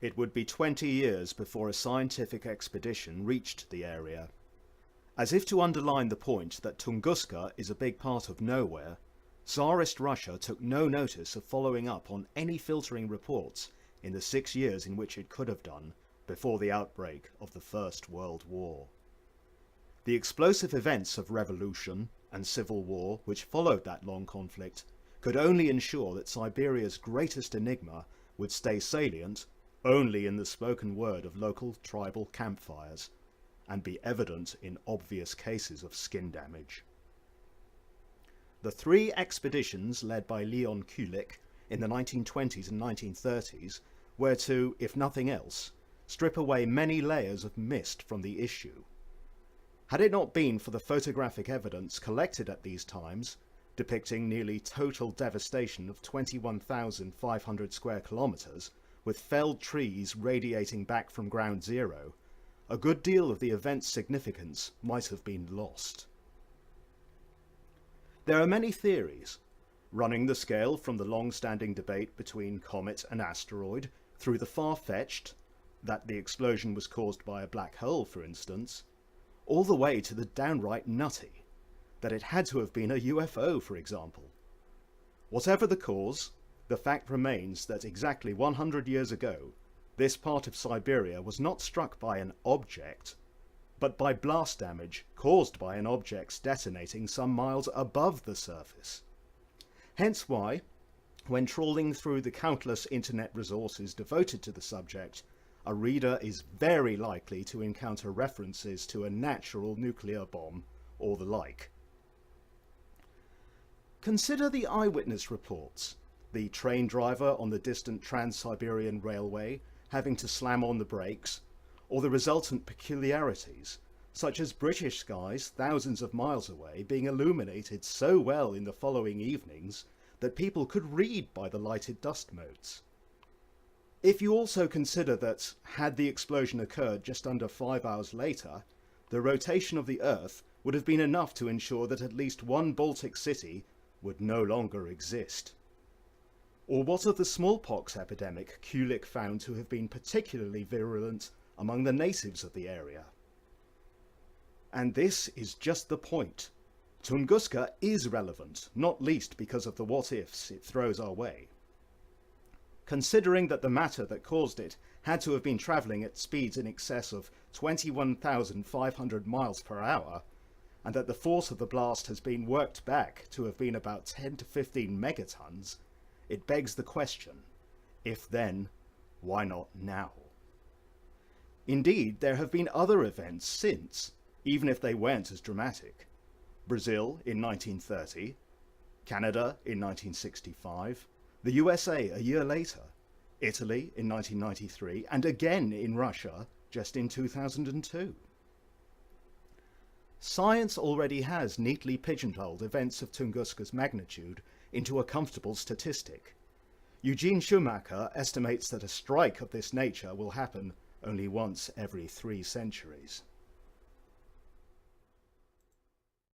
It would be 20 years before a scientific expedition reached the area. As if to underline the point that Tunguska is a big part of nowhere, Tsarist Russia took no notice of following up on any filtering reports in the 6 years in which it could have done before the outbreak of the First World War. The explosive events of revolution and civil war which followed that long conflict could only ensure that Siberia's greatest enigma would stay salient only in the spoken word of local tribal campfires, and be evident in obvious cases of skin damage. The 3 expeditions led by Leon Kulik in the 1920s and 1930s were to, if nothing else, strip away many layers of mist from the issue. Had it not been for the photographic evidence collected at these times, depicting nearly total devastation of 21,500 square kilometres, with felled trees radiating back from ground zero, a good deal of the event's significance might have been lost. There are many theories, running the scale from the long-standing debate between comet and asteroid, through the far-fetched, that the explosion was caused by a black hole for instance, all the way to the downright nutty, that it had to have been a UFO for example. Whatever the cause, the fact remains that exactly 100 years ago, this part of Siberia was not struck by an object, but by blast damage caused by an object detonating some miles above the surface. Hence why, when trawling through the countless internet resources devoted to the subject, a reader is very likely to encounter references to a natural nuclear bomb or the like. Consider the eyewitness reports. The train driver on the distant Trans-Siberian Railway having to slam on the brakes, or the resultant peculiarities, such as British skies thousands of miles away being illuminated so well in the following evenings that people could read by the lighted dust motes. If you also consider that, had the explosion occurred just under 5 hours later, the rotation of the Earth would have been enough to ensure that at least one Baltic city would no longer exist. Or what of the smallpox epidemic Kulik found to have been particularly virulent among the natives of the area? And this is just the point. Tunguska is relevant, not least because of the what-ifs it throws our way. Considering that the matter that caused it had to have been travelling at speeds in excess of 21,500 miles per hour, and that the force of the blast has been worked back to have been about 10 to 15 megatons, it begs the question, if then, why not now? Indeed, there have been other events since, even if they weren't as dramatic. Brazil in 1930, Canada in 1965, the USA a year later, Italy in 1993, and again in Russia just in 2002. Science already has neatly pigeonholed events of Tunguska's magnitude into a comfortable statistic. Eugene Schumacher estimates that a strike of this nature will happen only once every 3 centuries.